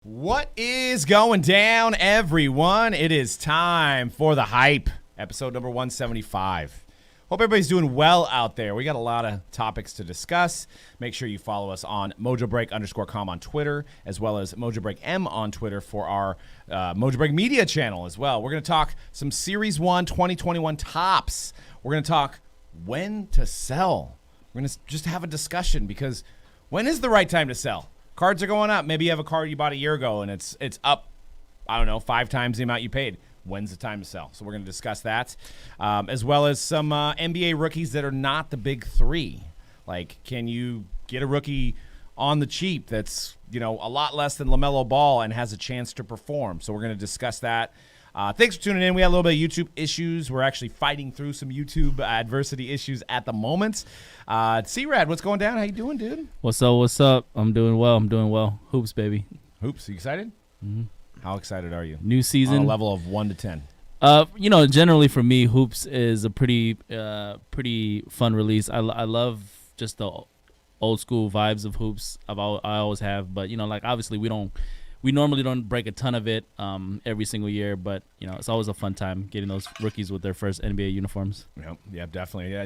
What is going down, everyone? It is time for the hype, episode number 175. Hope everybody's doing well out there. We got a lot of topics to discuss. Make sure you follow us on Mojobreak_com on Twitter, as well as Mojobreak M on Twitter for our Mojobreak Media channel as well. We're going to talk some Series 1 2021 tops. We're going to talk when to sell. We're going to just have a discussion because when is the right time to sell? Cards are going up. Maybe you have a card you bought a year ago and it's up, 5 times the amount you paid. When's the time to sell? So we're going to discuss that, as well as some NBA rookies that are not the big three. Like, can you get a rookie on the cheap that's, a lot less than LaMelo Ball and has a chance to perform? So we're going to discuss that. Thanks for tuning in. We had a little bit of YouTube issues. We're actually fighting through some YouTube adversity issues at the moment. C-Rad, what's going down? How you doing, dude? What's up? I'm doing well. Hoops, baby. Hoops, you excited? Mm-hmm. How excited are you? New season. On a level of 1 to 10. Generally for me, Hoops is a pretty fun release. I love just the old school vibes of Hoops. I always have, but obviously we normally don't break a ton of it every single year, but it's always a fun time getting those rookies with their first NBA uniforms. Yeah, definitely. Yeah,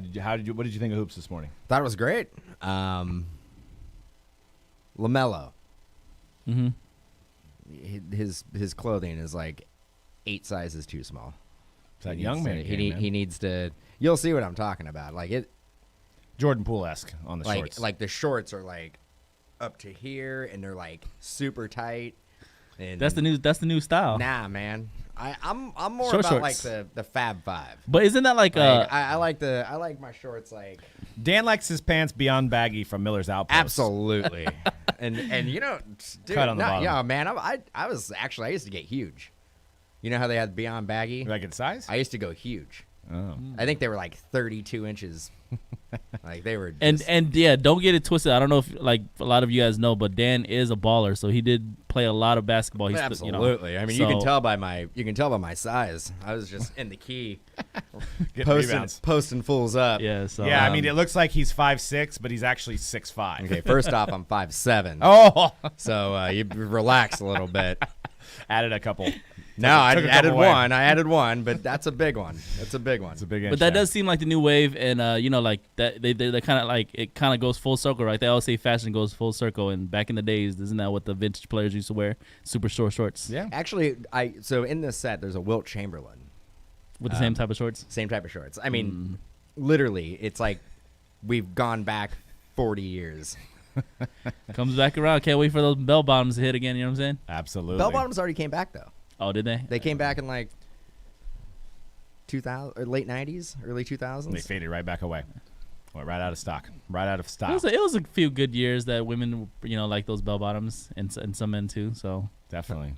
what did you think of Hoops this morning? Thought it was great. LaMelo. Mm-hmm. His clothing is like 8 sizes too small. It's that young man. He needs to. You'll see what I'm talking about. Like it, Jordan Poole-esque on the shorts. Like the shorts are like up to here, and they're like super tight. And That's the new style. Nah, man. I'm more Short about shorts. like the Fab Five. But isn't that like I like my shorts like. Dan likes his pants beyond baggy from Miller's Outpost. Absolutely. and dude, Cut on the bottom. Yeah, man. I used to get huge. You know how they had beyond baggy? Like in size? I used to go huge. Oh. I think they were like 32 inches. Like they were. and yeah, don't get it twisted. I don't know if like a lot of you guys know, but Dan is a baller, so he did play a lot of basketball. He's absolutely. I mean, you can tell by my size. I was just in the key, posting fools up. Yeah. So Yeah, I mean, it looks like he's 5'6", but he's actually 6'5". Okay, first off, I'm 5'7". Oh, So you relax a little bit. added a couple. No, I Took a added couple away. one. I added one, but that's a big one. That's a big one. It's a big inch. But that does seem like the new wave, and like that they kind of like it kind of goes full circle, right? They always say fashion goes full circle, and back in the days, isn't that what the vintage players used to wear? Super short shorts. Yeah. Actually, so in this set, there's a Wilt Chamberlain. With the same type of shorts. Same type of shorts. I mean, literally, it's like we've gone back 40 years. Comes back around. Can't wait for those bell bottoms to hit again. You know what I'm saying? Absolutely. Bell bottoms already came back though. Oh, did they? They came back in like 2000 or late 90s, early 2000s. They faded right back away. Went right out of stock. Right out of stock. It was a few good years that women, like those bell bottoms, and some men too. So Definitely.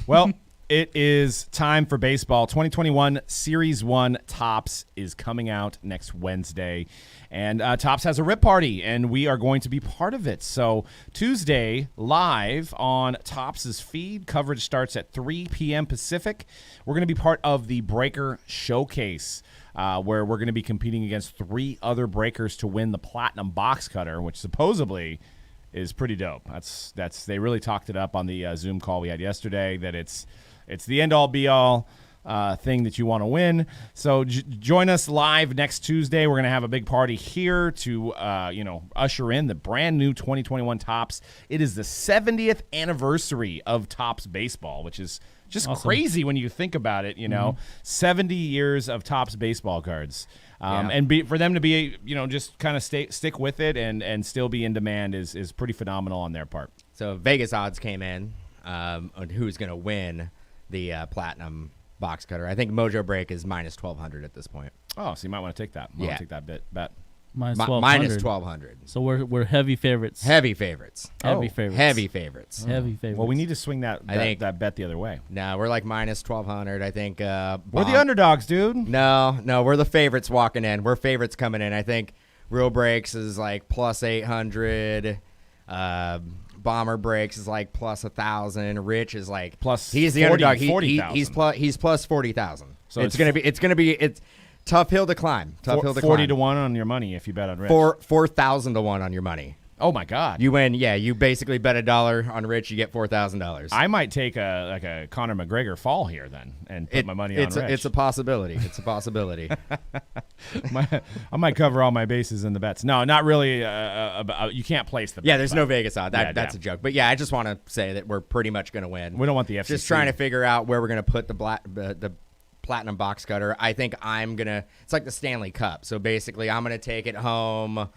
Well, it is time for baseball. 2021 Series 1 Topps is coming out next Wednesday. And Topps has a rip party, and we are going to be part of it. So Tuesday, live on Topps' feed. Coverage starts at 3 p.m. Pacific. We're going to be part of the Breaker Showcase, where we're going to be competing against 3 other breakers to win the Platinum Box Cutter, which supposedly is pretty dope. That's they really talked it up on the Zoom call we had yesterday, that it's the end-all, be-all thing that you want to win. So join us live next Tuesday. We're going to have a big party here to usher in the brand new 2021 Topps. It is the 70th anniversary of Topps baseball, which is just awesome. Crazy when you think about it. 70 years of Topps baseball cards. Yeah. And for them to be, just kind of stick with it and still be in demand is pretty phenomenal on their part. So Vegas odds came in on who's going to win the Platinum Box Cutter. I think Mojobreak is minus 1,200 at this point. Oh, so you might want to take that. Take that bet. minus Minus 1,200. 1,200. So we're heavy favorites. Heavy favorites. Heavy favorites. Heavy favorites. Heavy favorites. Well, we need to swing that bet the other way. No, we're like minus 1,200. I think. We're the underdogs, dude. No, we're the favorites walking in. We're favorites coming in. I think Real Breaks is like plus 800. Bomber Breaks is like plus 1,000. Rich is like plus. He's the 40, underdog. 40,000. He's plus 40,000. So it's gonna be tough hill to climb. Tough hill to climb. 40 to 1 on your money if you bet on Rich. 4,000 to 1 on your money Oh my God! You win. Yeah, you basically bet $1 on Rich, you get $4,000. I might take a Conor McGregor fall here then and put my money on Rich. It's a possibility. It's a possibility. I might cover all my bases in the bets. No, not really. You can't place the bet. Yeah, there's no Vegas odds. That's yeah. a joke. But yeah, I just want to say that we're pretty much going to win. We don't want the FCC. Just trying to figure out where we're going to put the platinum box cutter. I think it's like the Stanley Cup. So basically, I'm going to take it home.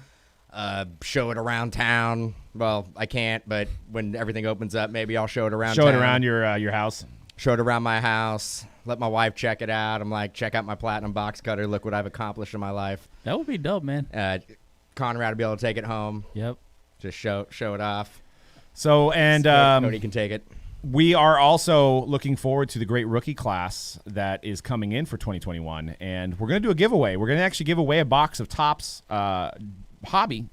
Show it around town. Well, I can't, but when everything opens up, maybe I'll show it around town. Show it around your house. Show it around my house. Let my wife check it out. I'm like, check out my platinum box cutter. Look what I've accomplished in my life. That would be dope, man. Conrad will be able to take it home. Yep. Just show it off. So, and Cody can take it. we are also looking forward to the great rookie class that is coming in for 2021, and we're going to do a giveaway. We're going to actually give away a box of Topps Hobby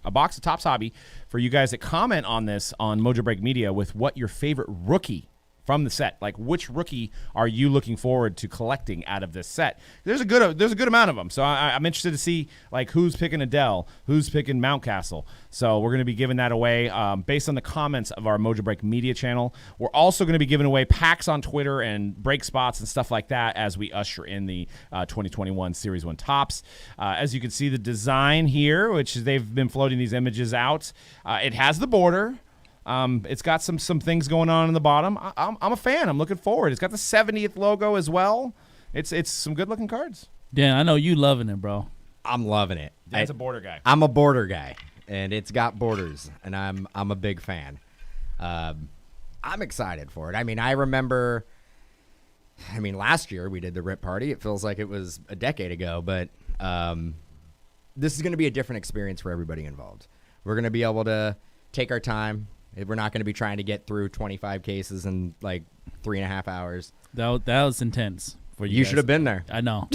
for you guys that comment on this on Mojobreak Media with what your favorite rookie from the set, like which rookie are you looking forward to collecting out of this set? There's a good amount of them, so I'm interested to see like who's picking Adele, who's picking Mountcastle. So we're going to be giving that away based on the comments of our Mojobreak Media channel. We're also going to be giving away packs on Twitter and break spots and stuff like that as we usher in the 2021 Series 1 Topps. As you can see, the design here, which they've been floating these images out, it has the border. It's got some things going on in the bottom. I'm a fan. I'm looking forward. It's got the 70th logo as well. It's some good looking cards. Dan, I know you loving it, bro. I'm loving it. Dan's a border guy. I'm a border guy, and it's got borders, and I'm a big fan. I'm excited for it. I mean, last year we did the Rip Party. It feels like it was a decade ago, but this is going to be a different experience for everybody involved. We're going to be able to take our time. We're not going to be trying to get through 25 cases in like 3.5 hours. That was intense for you. You guys. should have been there. I know.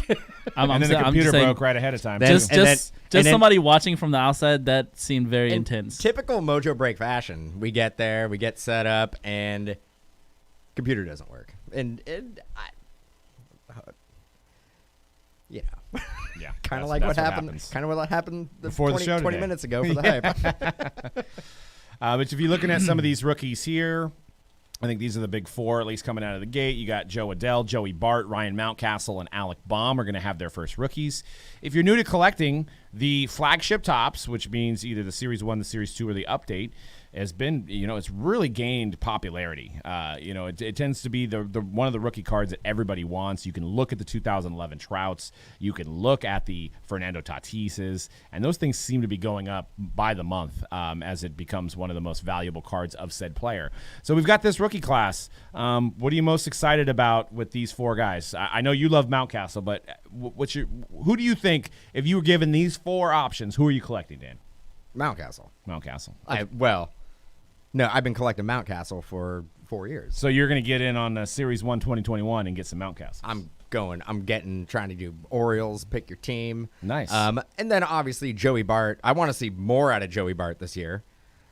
And then the computer broke right ahead of time. Just somebody watching from the outside, that seemed very intense. Typical Mojobreak fashion. We get there, we get set up, and computer doesn't work. And yeah, kind of like what happened. Kind of what happened before 20, the show 20 today. minutes ago for the hype. But if you're looking at some of these rookies here, I think these are the big four, at least coming out of the gate. You got Joe Adele, Joey Bart, Ryan Mountcastle, and Alec Baum are going to have their first rookies. If you're new to collecting, the flagship Topps, which means either the Series 1, the Series 2, or the update, has been, it's really gained popularity. It tends to be the one of the rookie cards that everybody wants. You can look at the 2011 Trouts. You can look at the Fernando Tatises, and those things seem to be going up by the month as it becomes one of the most valuable cards of said player. So we've got this rookie class. What are you most excited about with these four guys? I know you love Mountcastle, but who do you think, if you were given these four options, who are you collecting, Dan? Mountcastle. No, I've been collecting Mountcastle for 4 years. So you're going to get in on Series 1 2021 and get some Mountcastles. I'm trying to do Orioles, pick your team. Nice. And then obviously Joey Bart. I want to see more out of Joey Bart this year.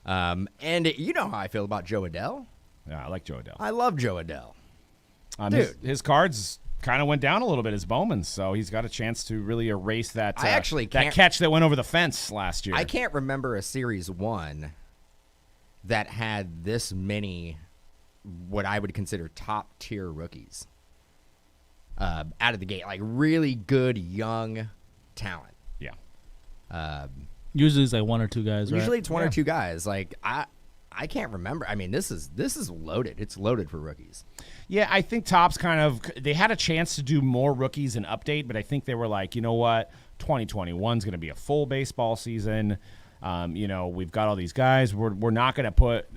And you know how I feel about Joe Adele. Yeah, I like Joe Adele. I love Joe Adele. Dude. His cards kind of went down a little bit as Bowman's, so he's got a chance to really erase that. That catch that went over the fence last year. I can't remember a Series 1 that had this many what I would consider top-tier rookies out of the gate. Like, really good, young talent. Yeah. Usually it's like one or two guys, right? Usually it's one or two guys. Like, I can't remember. I mean, this is loaded. It's loaded for rookies. Yeah, I think Topps they had a chance to do more rookies and update, but I think they were like, you know what, 2021 is going to be a full baseball season. We've got all these guys. We're not going to put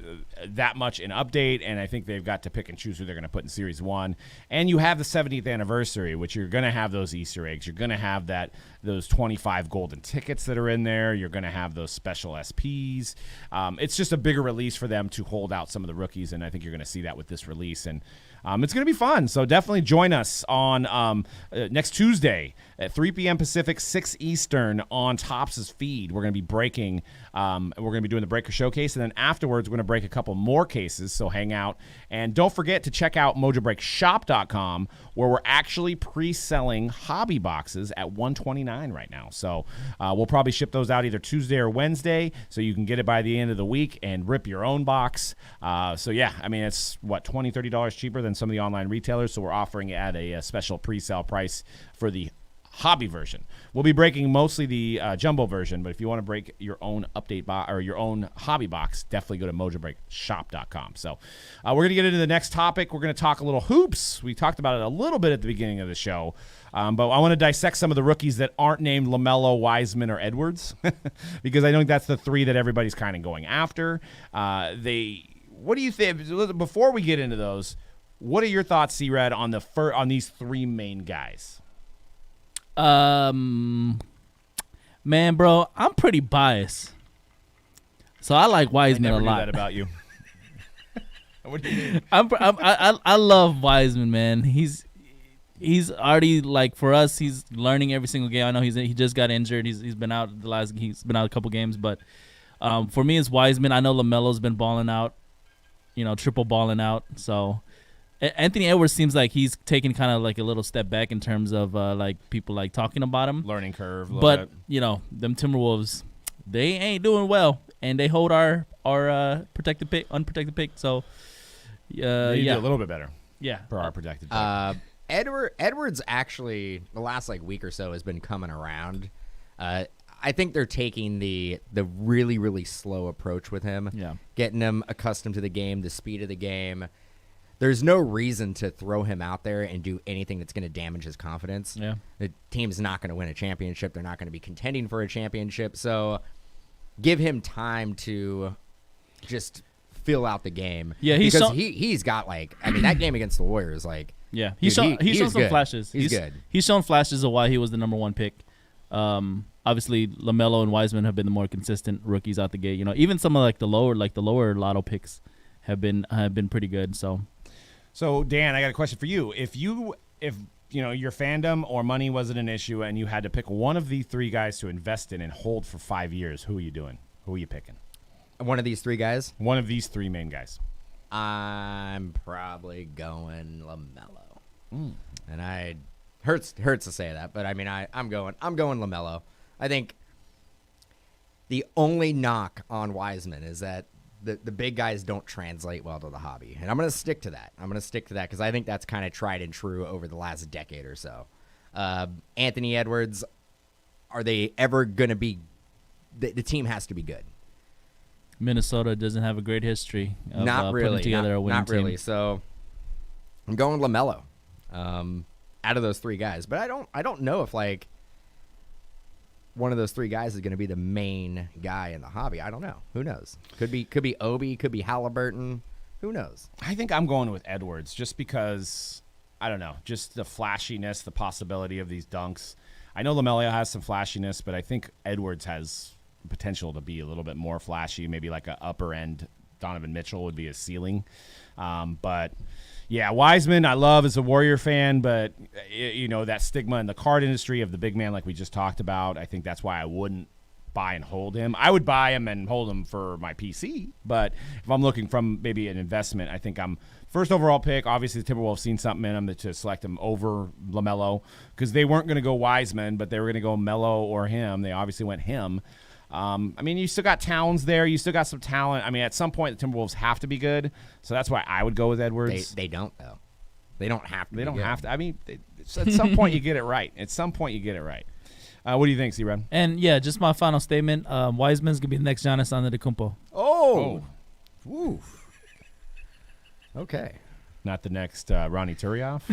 that much in update, and I think they've got to pick and choose who they're going to put in Series 1. And you have the 70th anniversary, which you're going to have those Easter eggs. You're going to have those 25 golden tickets that are in there. You're going to have those special SPs. It's just a bigger release for them to hold out some of the rookies, and I think you're going to see that with this release. And it's going to be fun, so definitely join us on next Tuesday at 3 p.m. Pacific, 6 Eastern on Topps' feed. We're going to be breaking. We're going to be doing the Breaker Showcase, and then afterwards we're going to break break a couple more cases, so hang out. And don't forget to check out MojobreakShop.com, where we're actually pre-selling hobby boxes at $129 right now. So we'll probably ship those out either Tuesday or Wednesday, so you can get it by the end of the week and rip your own box. So yeah, I mean, it's what, $20, $30 cheaper than some of the online retailers, so we're offering it at a special pre-sale price for the hobby version. We'll be breaking mostly the jumbo version, but if you want to break your own update box or your own hobby box, definitely go to MojobreakShop.com. So we're going to get into the next topic. We're going to talk a little hoops. We talked about it a little bit at the beginning of the show, but I want to dissect some of the rookies that aren't named LaMelo, Wiseman, or Edwards, because I think that's the three that everybody's kind of going after. What do you think? Before we get into those, what are your thoughts, C-Rad, on these three main guys? Man, bro, I'm pretty biased, so I like Wiseman a lot. I never knew that about you. What do you mean? I love Wiseman, man. He's already, like, for us, he's learning every single game. I know he just got injured. He's been out he's been out a couple games, but for me it's Wiseman. I know LaMelo's been balling out, triple balling out. So Anthony Edwards seems like he's taking kind of like a little step back in terms of like people like talking about him. Learning curve. But them Timberwolves, they ain't doing well, and they hold our unprotected pick. So you do a little bit better. Yeah, for our protected pick. Edwards actually the last week or so has been coming around. I think they're taking the really, really slow approach with him. Yeah, getting him accustomed to the game, the speed of the game. There's no reason to throw him out there and do anything that's going to damage his confidence. Yeah. The team's not going to win a championship. They're not going to be contending for a championship. So give him time to just fill out the game. Yeah, he's got that game against the Warriors, yeah, he's shown some good. flashes. He's good. He's shown flashes of why he was the number one pick. Obviously LaMelo and Wiseman have been the more consistent rookies out the gate. Even some of the lower lotto picks have been pretty good. So Dan, I got a question for you. If your fandom or money wasn't an issue and you had to pick one of these three guys to invest in and hold for 5 years, who are you doing? Who are you picking? One of these three guys? One of these three main guys. I'm probably going LaMelo. And I hurts to say that, but I mean I'm going LaMelo. I think the only knock on Wiseman is that the big guys don't translate well to the hobby. And I'm going to stick to that. Because I think that's kind of tried and true over the last decade or so. Anthony Edwards, are they ever going to be – the team has to be good. Minnesota doesn't have a great history of not really, putting together a winning not really. team. So I'm going LaMelo out of those three guys. But I don't know if one of those three guys is going to be the main guy in the hobby. I don't know. Who knows? Could be Obi, could be Halliburton. Who knows? I think I'm going with Edwards just because, I don't know, just the flashiness, the possibility of these dunks. I know LaMelo has some flashiness, but I think Edwards has potential to be a little bit more flashy, maybe like an upper end Donovan Mitchell would be a ceiling. But yeah, Wiseman I love as a Warrior fan, but that stigma in the card industry of the big man like we just talked about, I think that's why I wouldn't buy and hold him. I would buy him and hold him for my PC, but if I'm looking from maybe an investment, I think I'm first overall pick. Obviously the Timberwolves seen something in him to select him over LaMelo because they weren't going to go Wiseman, but they were going to go Melo or him. They obviously went him. I mean, you still got Towns there. You still got some talent. I mean, at some point, the Timberwolves have to be good. So that's why I would go with Edwards. They don't, though. They don't have to. They don't have to. I mean, at some point, you get it right. At some point, you get it right. What do you think, C-Rad? And, yeah, just my final statement. Wiseman's going to be the next Giannis Antetokounmpo. Oh. Ooh. Okay. Not the next Ronnie Turioff?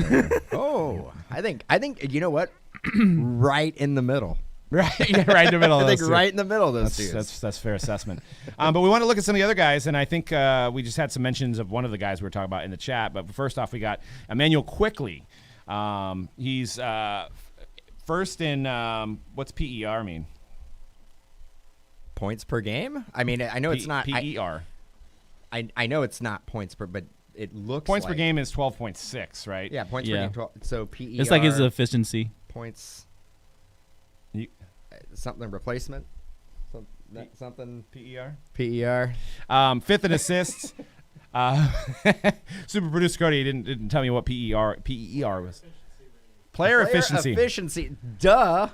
Oh. I think, you know what? Right in the middle. Right, yeah, right in the middle. I think right in the middle of those two. That's fair assessment. But we want to look at some of the other guys, and I think we just had some mentions of one of the guys we were talking about in the chat. But first off, we got Emmanuel Quickley. He's first in what's PER mean? Points per game? I mean, I know it's not PER. I know it's not points per, but it looks points like, per game is 12.6, right? Yeah, points per game. 12, so PER. It's like his efficiency. Points. Something replacement. something PER. PER. Fifth in assists. Super producer Cody didn't tell me what PER was. Player efficiency. Efficiency. Duh.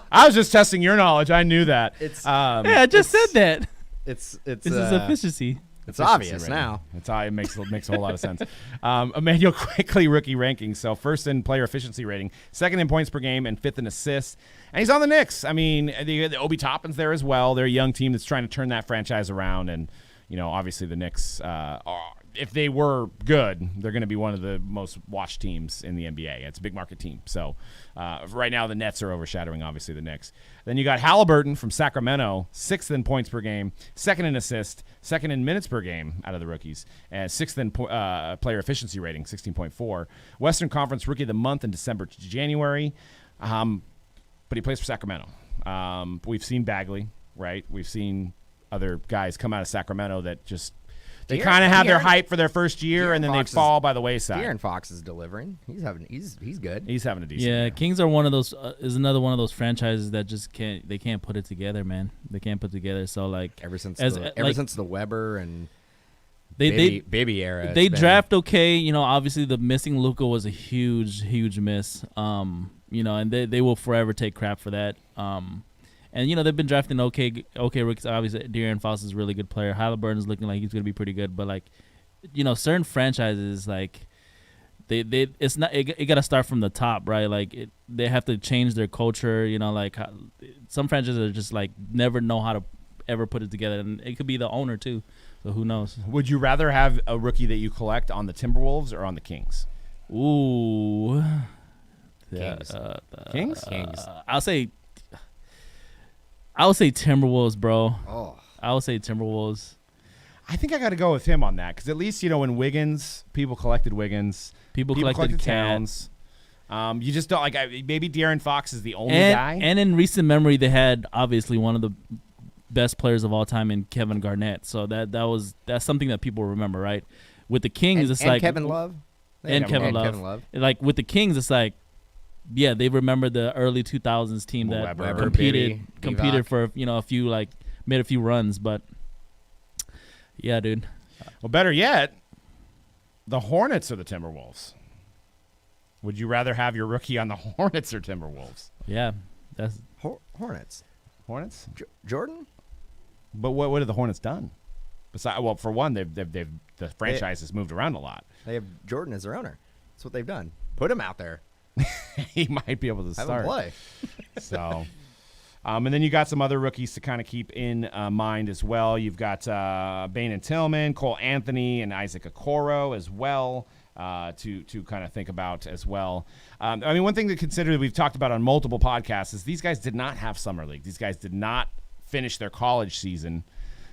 I was just testing your knowledge. I knew that. Yeah, I just said that. It's This is efficiency. It's obvious now. It's it makes a whole lot of sense. Emmanuel Quickly rookie rankings. So first in player efficiency rating, second in points per game, and fifth in assists. And he's on the Knicks. I mean, the Obi Toppin's there as well. They're a young team that's trying to turn that franchise around. And obviously the Knicks if they were good, they're going to be one of the most watched teams in the NBA. It's a big market team. So right now the Nets are overshadowing, obviously, the Knicks. Then you got Halliburton from Sacramento, sixth in points per game, second in assists, second in minutes per game out of the rookies, and sixth in player efficiency rating, 16.4. Western Conference Rookie of the Month in December to January. But he plays for Sacramento. We've seen Bagley, right? We've seen other guys come out of Sacramento that just – they kind of have their hype for their first year, and then they fall by the wayside. De'Aaron Fox is delivering. He's good. He's having a decent year. Kings are one of those is another one of those franchises that just can't put it together, man. They can't put it together. So like ever since the Weber and baby era, they draft okay. Obviously the missing Luka was a huge miss. And they will forever take crap for that. And they've been drafting okay rookies. Obviously, De'Aaron Fox is a really good player. Halliburton's looking like he's going to be pretty good. But certain franchises it's not. It got to start from the top, right? They have to change their culture. Some franchises are just never know how to ever put it together, and it could be the owner too. So who knows? Would you rather have a rookie that you collect on the Timberwolves or on the Kings? Ooh, Kings. Kings. I would say Timberwolves, bro. Oh. I would say Timberwolves. I think I got to go with him on that because at least when Wiggins, people collected Wiggins, people collected Towns. You just don't maybe De'Aaron Fox is the only guy. And in recent memory, they had obviously one of the best players of all time in Kevin Garnett. So that's something that people remember, right? With the Kings, it's like Kevin Love. Kevin Love. With the Kings, it's like. Yeah, they remember the early 2000s team that competed for a few made a few runs, but yeah, dude. Well, better yet, the Hornets or the Timberwolves. Would you rather have your rookie on the Hornets or Timberwolves? Yeah, that's Hornets. Hornets. Jordan. But what have the Hornets done? Besides, well, for one, the franchise has moved around a lot. They have Jordan as their owner. That's what they've done. Put him out there. He might be able to start. Have him play. So, and then you got some other rookies to kind of keep in mind as well. You've got Bain and Tillman, Cole Anthony, and Isaac Okoro as well to kind of think about as well. One thing to consider that we've talked about on multiple podcasts is these guys did not have summer league. These guys did not finish their college season.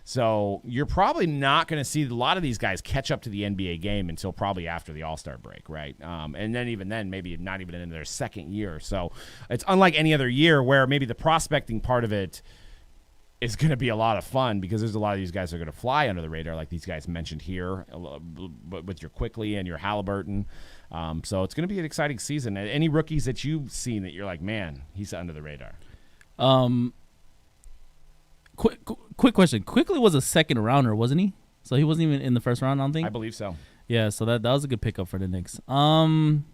So you're probably not going to see a lot of these guys catch up to the NBA game until probably after the All-Star break, right? And then even then, maybe not even in their second year. So it's unlike any other year where maybe the prospecting part of it is going to be a lot of fun because there's a lot of these guys that are going to fly under the radar, like these guys mentioned here, with your Quickly and your Halliburton. So it's going to be an exciting season. Any rookies that you've seen that you're like, man, he's under the radar? Quick question. Quickly was a second rounder, wasn't he? So he wasn't even in the first round, I don't think. I believe so. Yeah, so that was a good pickup for the Knicks. Any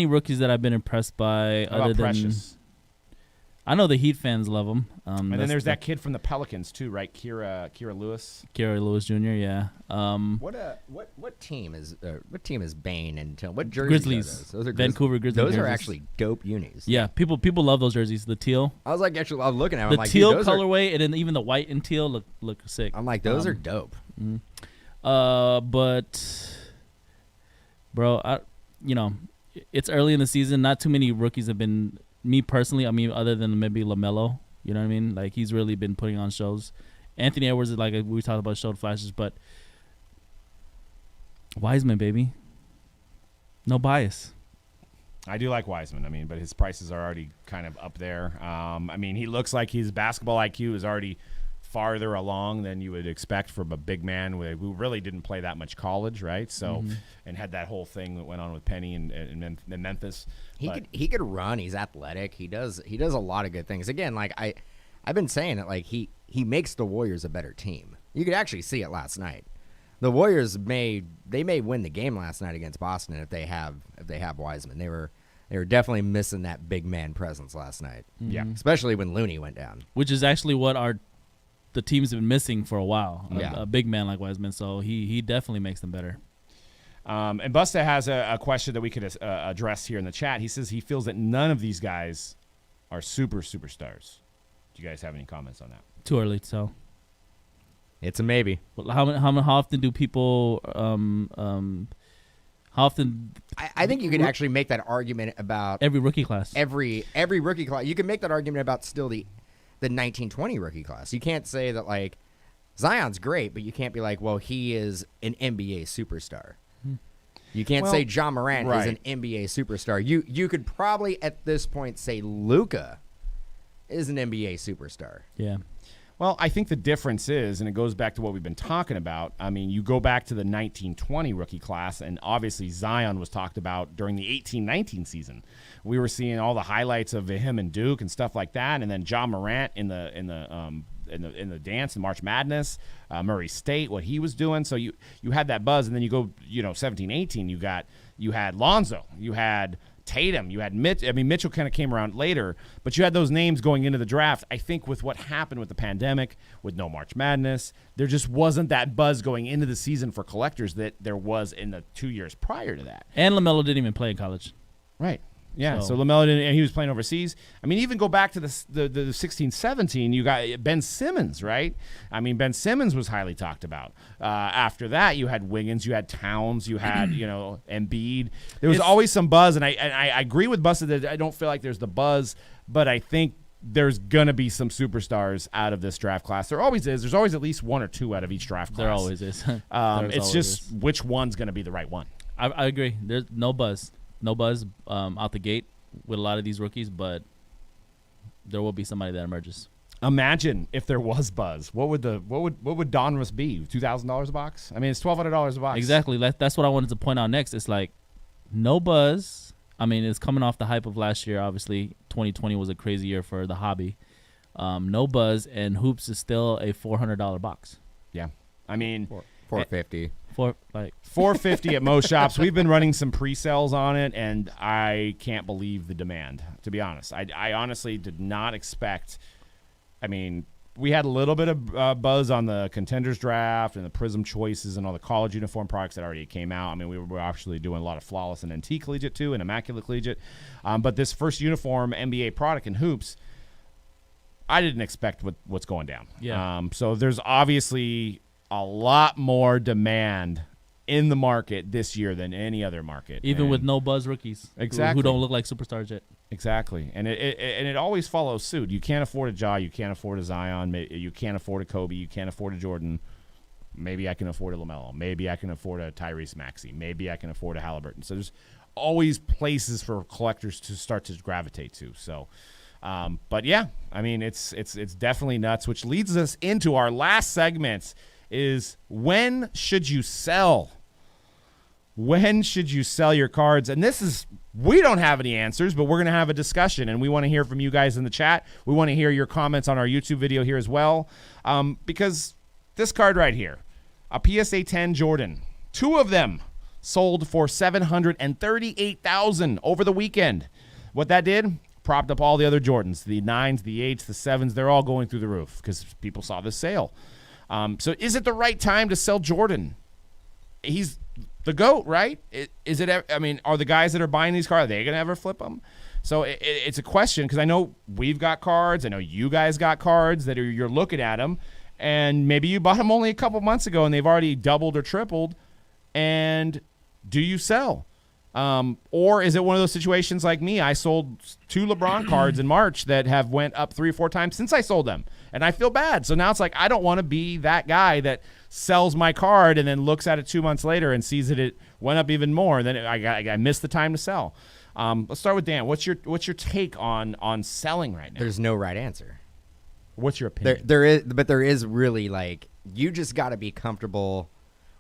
rookies that I've been impressed by other than Precious? I know the Heat fans love him. And then there's that kid from the Pelicans too, right? Kira Lewis. Kira Lewis Jr. Yeah. What team is Bain and what jerseys? Grizzlies. Those are Vancouver Grizzlies. Those jerseys. are actually dope unis. Yeah, people love those jerseys. The teal. I was looking at them. The I'm teal dude, colorway, and then even the white and teal look sick. I'm like, those are dope. Mm-hmm. But bro, it's early in the season. Not too many rookies have been. Me personally, other than maybe LaMelo, you know what I mean? Like, he's really been putting on shows. Anthony Edwards is like we talked about, showed flashes, but Wiseman, baby, no bias. I do like Wiseman. But his prices are already kind of up there. He looks like his basketball IQ is already farther along than you would expect from a big man who really didn't play that much college, right? So, and had that whole thing that went on with Penny and Memphis. He could run. He's athletic. He does a lot of good things. Again, I've been saying it, like, he makes the Warriors a better team. You could actually see it last night. The Warriors may win the game last night against Boston if they have Wiseman. They were definitely missing that big man presence last night. Yeah. Especially when Looney went down. Which is actually what the team's been missing for a while. Yeah. A big man like Wiseman. So he definitely makes them better. And Busta has a question that we could address here in the chat. He says he feels that none of these guys are superstars. Do you guys have any comments on that? Too early to tell. It's a maybe. Well, how often do people how often I think you could actually make that argument about every rookie class? every rookie class. You can make that argument about still the 1920 rookie class. You can't say that, like, Zion's great, but you can't be like, well, he is an NBA superstar. You can't say John Morant is an NBA superstar. You could probably at this point say Luka is an NBA superstar. Yeah. Well, I think the difference is, and it goes back to what we've been talking about, I mean, you go back to the 1920 rookie class, and obviously Zion was talked about during the 18-19 season. We were seeing all the highlights of him and Duke and stuff like that, and then John Morant in the dance in March Madness, Murray State, what he was doing. So you had that buzz, and then you go, 17-18, you had Lonzo, you had Tatum, you had Mitch. I mean, Mitchell kind of came around later, but you had those names going into the draft. I think with what happened with the pandemic, with no March Madness, there just wasn't that buzz going into the season for collectors that there was in the 2 years prior to that. And LaMelo didn't even play in college. Right. Yeah, so LaMelo didn't, and he was playing overseas. I mean, even go back to the 16-17, you got Ben Simmons, right? I mean, Ben Simmons was highly talked about. After that, you had Wiggins, you had Towns, you had, Embiid. There was always some buzz, and I agree with Busta that I don't feel like there's the buzz, but I think there's going to be some superstars out of this draft class. There always is. There's always at least one or two out of each draft class. There always is. It's just which one's going to be the right one. I agree. There's no buzz. No buzz out the gate with a lot of these rookies, but there will be somebody that emerges. Imagine if there was buzz. What would Donruss be? $2,000 a box? I mean, it's $1,200 a box. Exactly. That's what I wanted to point out next. It's like no buzz. I mean, it's coming off the hype of last year. Obviously, 2020 was a crazy year for the hobby. No buzz, and hoops is still a $400 box. Yeah, I mean, $450. $450 at most shops. We've been running some pre-sales on it, and I can't believe the demand, to be honest. I honestly did not expect. I mean, we had a little bit of buzz on the contenders draft and the Prism choices and all the college uniform products that already came out. I mean, we were actually doing a lot of flawless and NT collegiate too, and immaculate collegiate. But this first uniform NBA product in hoops, I didn't expect what's going down. Yeah. So there's obviously a lot more demand in the market this year than any other market, even with no buzz rookies, exactly, who don't look like superstars yet. Exactly, and it always follows suit. You can't afford a Ja, you can't afford a Zion, you can't afford a Kobe, you can't afford a Jordan. Maybe I can afford a LaMelo. Maybe I can afford a Tyrese Maxey. Maybe I can afford a Halliburton. So there's always places for collectors to start to gravitate to. So. But yeah, I mean, it's definitely nuts, which leads us into our last segment is when should you sell? When should you sell your cards? And we don't have any answers, but we're going to have a discussion, and we want to hear from you guys in the chat. We want to hear your comments on our YouTube video here as well, because this card right here, a PSA 10 Jordan, 2 of them sold for $738,000 over the weekend. What that did, propped up all the other Jordans, the 9s, the 8s, the 7s. They're all going through the roof because people saw this sale. So is it the right time to sell Jordan? He's the GOAT, right? Is it? I mean, are the guys that are buying these cards, are they going to ever flip them? So it's a question, because I know we've got cards. I know you guys got cards that you're looking at them, and maybe you bought them only a couple months ago and they've already doubled or tripled. And do you sell? Or is it one of those situations like me? I sold 2 LeBron cards in March that have went up 3 or 4 times since I sold them, and I feel bad. So now it's like I don't want to be that guy that sells my card and then looks at it 2 months later and sees that it went up even more, and then I missed the time to sell. Let's start with Dan. What's your take on selling right now? There's no right answer. What's your opinion? There is really, like, you just got to be comfortable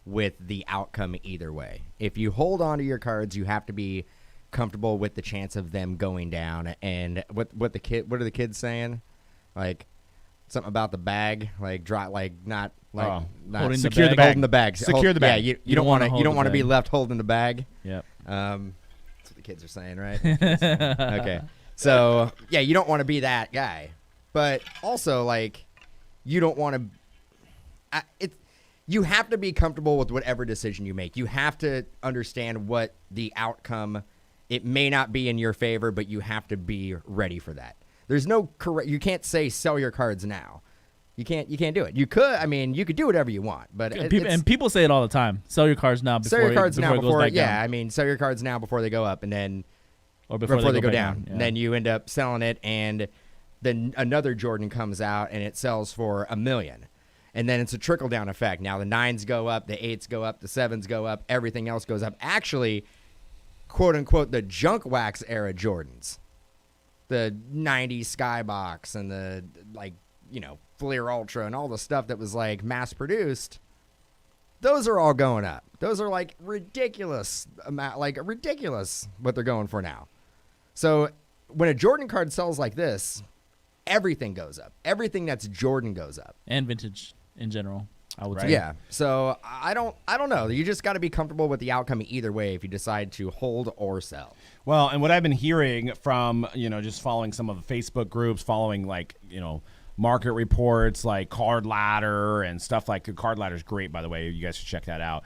with the outcome either way. If you hold on to your cards, you have to be comfortable with the chance of them going down. And what are the kids saying? Like, Something about the bag, like drop, like not Oh. not Holding the Secure the bag. bag. holding the bag. Secure the bag. Yeah, you don't want to hold you don't the want to be bag. left holding the bag. Yep. That's what the kids are saying, right? Okay. So yeah, you don't want to be that guy, but also like you don't want to. You have to be comfortable with whatever decision you make. You have to understand what the outcome. It may not be in your favor, but you have to be ready for that. There's no correct. You can't say sell your cards now. You can't do it. You could. I mean, you could do whatever you want, but People say it all the time. Sell your cards now. sell your cards now it goes before. back Yeah, down. I mean, sell your cards now before they go up, and then Or before they go back down. Yeah. And then you end up selling it, and then another Jordan comes out and it sells for $1 million. And then it's a trickle down effect. Now the 9s go up, the 8s go up, the 7s go up, everything else goes up. Actually, quote unquote, the junk wax era Jordans, the 90s Skybox and the Fleer Ultra and all the stuff that was like mass produced, those are all going up. Those are like ridiculous amount, like ridiculous what they're going for now. So when a Jordan card sells like this, everything goes up. Everything that's Jordan goes up. And vintage in general, I would Right. say. Yeah. So I don't know. You just got to be comfortable with the outcome either way if you decide to hold or sell. Well, and what I've been hearing from, just following some of the Facebook groups, following market reports like Card Ladder and stuff like Card Ladder's great, by the way. You guys should check that out.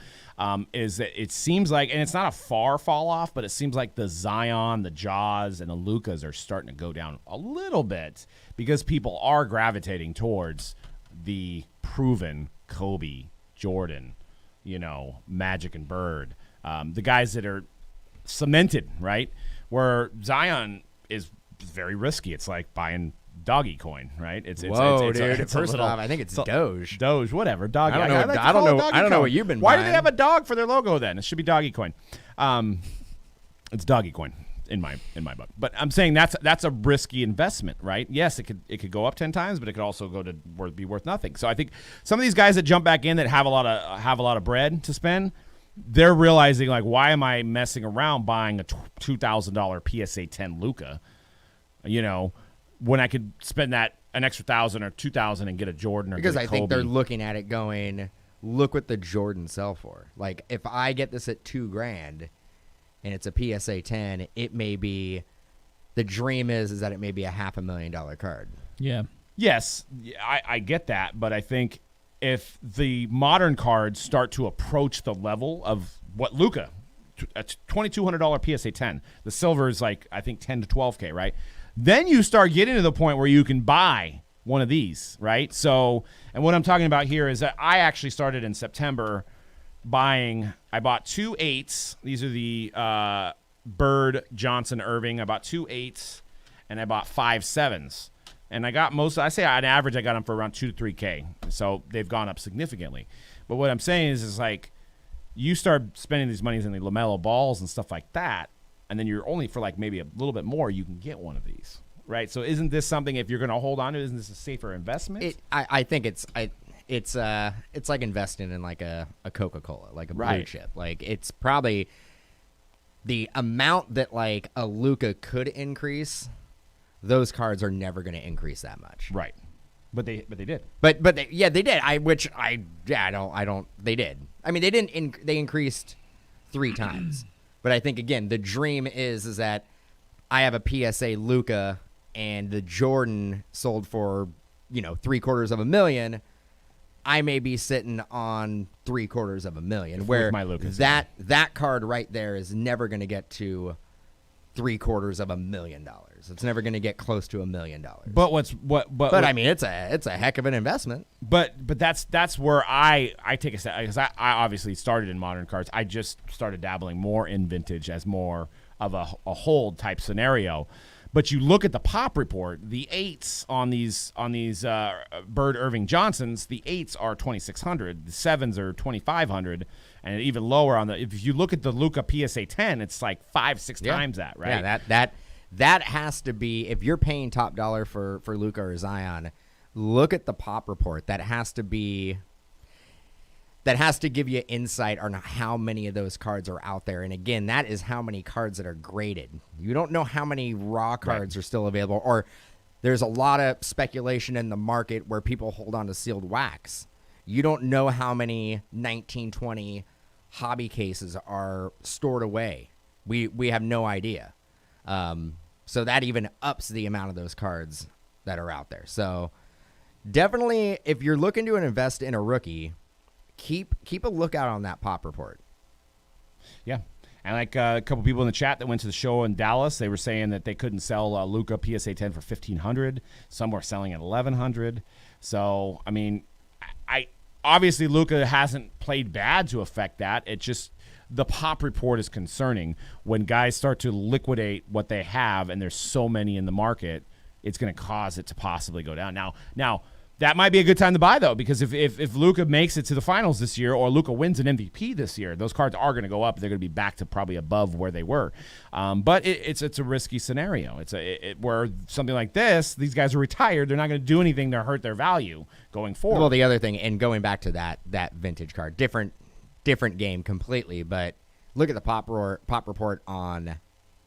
Is that it seems like, and it's not a far fall off, but it seems like the Zion, the Jaws, and the Lukas are starting to go down a little bit because people are gravitating towards the proven Kobe, Jordan, Magic and Bird, the guys that are cemented, right? Where Zion is very risky. It's like buying doggy coin, right? Whoa, it's dude! a First little- off, I think it's Doge. Doge, whatever. Doggy. I don't know. like to I don't call it know. doggy I don't know coin. what you've been Why do buying. they have a dog for their logo then? It should be doggy coin. It's doggy coin in my book. But I'm saying that's a risky investment, right? Yes, it could go up 10 times, but it could also go to be worth nothing. So I think some of these guys that jump back in that have a lot of bread to spend, they're realizing like, why am I messing around buying a $2,000 PSA 10 Luka? When I could spend that an extra $1,000 or $2,000 and get a Jordan or Because get a I think Kobe. they're looking at it going, look what the Jordan sell for. Like if I get this at $2,000 and it's a PSA 10, it may be. The dream is that it may be a $500,000 card. Yeah. Yes, I get that, but I think if the modern cards start to approach the level of what Luka, a $2,200 PSA 10, the silver is like I think 10 to 12K, right? Then you start getting to the point where you can buy one of these, right? So, and what I'm talking about here is that I actually started in September buying. I bought 2 8s. These are the Bird, Johnson, Irving. I bought 2 8s, and I bought 5 7s. And I got I say on average, I got them for around 2 to 3K. So they've gone up significantly. But what I'm saying is like, you start spending these monies in the LaMelo balls and stuff like that, and then you're only for like maybe a little bit more, you can get one of these, right? So isn't this something, if you're going to hold on to, isn't this a safer investment? I think it's like investing in like a Coca-Cola, like a blue Right. chip. Like it's probably the amount that like a Luka could increase. Those cards are never going to increase that much. Right. But they did. But they did. They did. I mean, they didn't. They increased 3 times. But I think again, the dream is that I have a PSA Luka and the Jordan sold for $750,000. I may be sitting on $750,000. Where my Lukas, that card right there is never going to get to $750,000. It's never going to get close to $1 million. But I mean, it's a heck of an investment. But that's where I take a step, because I obviously started in modern cards. I just started dabbling more in vintage as more of a hold type scenario. But you look at the pop report, the 8s on these Bird Irving Johnsons, the 8s are 2,600, the 7s are 2,500, and even lower on the. If you look at the Luka PSA 10, it's like 5-6 times that, right? Yeah, that has to be, if you're paying top dollar for Luka or Zion, look at the pop report. That has to give you insight on how many of those cards are out there. And again, that is how many cards that are graded. You don't know how many raw cards are still available, or there's a lot of speculation in the market where people hold on to sealed wax. You don't know how many 1920 hobby cases are stored away. We have no idea. So that even ups the amount of those cards that are out there. So definitely, if you're looking to invest in a rookie, keep a lookout on that pop report. Yeah. And like a couple people in the chat that went to the show in Dallas, they were saying that they couldn't sell Luka PSA 10 for $1,500. Some were selling at $1,100. So, I mean, I obviously Luka hasn't played bad to affect that. It just the pop report is concerning when guys start to liquidate what they have, and there's so many in the market. It's going to cause it to possibly go down. Now that might be a good time to buy though, because if Luka makes it to the finals this year, or Luka wins an MVP this year, those cards are going to go up. They're going to be back to probably above where they were. But it's a risky scenario. It's where something like this, these guys are retired. They're not going to do anything to hurt their value going forward. Well, the other thing, and going back to that vintage card, different game completely. But look at the pop report on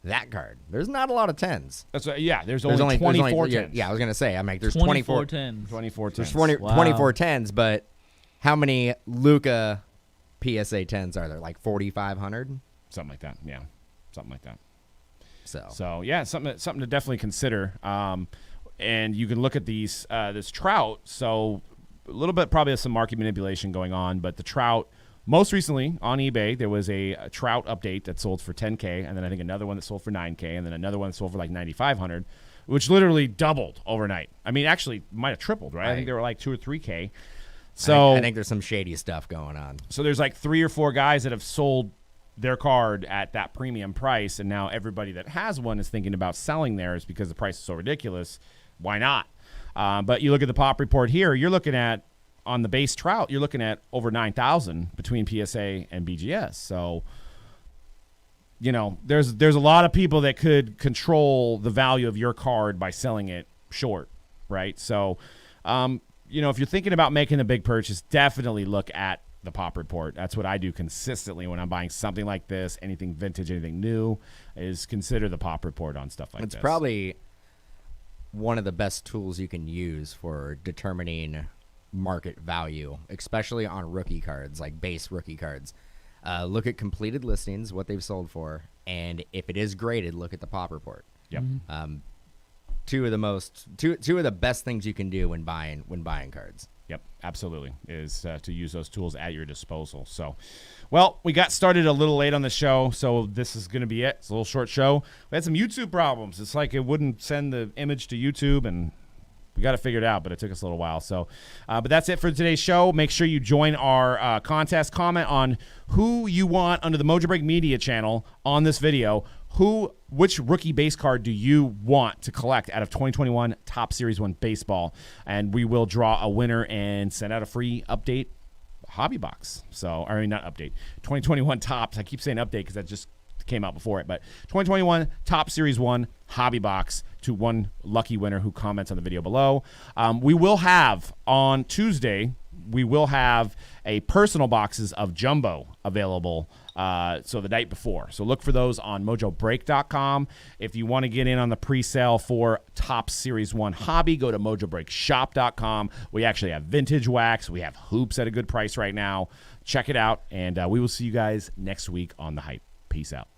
that card. There's not a lot of 10s. That's there's only 24 10s. Yeah, I was gonna say. I'm like, there's 24 10s. 24 10s. There's 24 10s, but how many Luka PSA 10s are there? Like 4,500? Something like that. Yeah, something like that. So yeah, something to definitely consider. And you can look at these this Trout. So a little bit probably some market manipulation going on, but the Trout. Most recently, on eBay, there was a Trout update that sold for $10K, and then I think another one that sold for $9K, and then another one that sold for like $9,500, which literally doubled overnight. I mean, actually, might have tripled, right? I think they were like $2 or $3K. So I think there's some shady stuff going on. So there's like 3 or 4 guys that have sold their card at that premium price, and now everybody that has one is thinking about selling theirs because the price is so ridiculous. Why not? But you look at the pop report here, you're looking at, on the base Trout, you're looking at over 9,000 between PSA and BGS. So, you know, there's a lot of people that could control the value of your card by selling it short, right? So, you know, if you're thinking about making a big purchase, definitely look at the pop report. That's what I do consistently when I'm buying something like this, anything vintage, anything new, is consider the pop report on stuff like this. It's probably one of the best tools you can use for determining market value, especially on rookie cards, like base rookie cards. Look at completed listings, what they've sold for, and if it is graded, look at the pop report. Yep. Two of the best things you can do when buying cards. Yep, absolutely, is to use those tools at your disposal. So, well, we got started a little late on the show, so this is going to be it. It's a little short show. We had some YouTube problems. It's like it wouldn't send the image to YouTube, and we got it figured out, but it took us a little while. So, but that's it for today's show. Make sure you join our contest. Comment on who you want under the Mojobreak Media channel on this video. Which rookie base card do you want to collect out of 2021 Top Series 1 Baseball? And we will draw a winner and send out a free update hobby box. So, I mean, not update. 2021 Tops. I keep saying update because that just came out before it, but 2021 Top Series 1 hobby box to one lucky winner who comments on the video below. We will have on Tuesday, we will have a personal boxes of Jumbo available, so the night before. So look for those on Mojobreak.com. If you want to get in on the pre-sale for Top Series 1 hobby, go to Mojobreakshop.com. We actually have vintage wax. We have hoops at a good price right now. Check it out, and we will see you guys next week on The Hype. Peace out.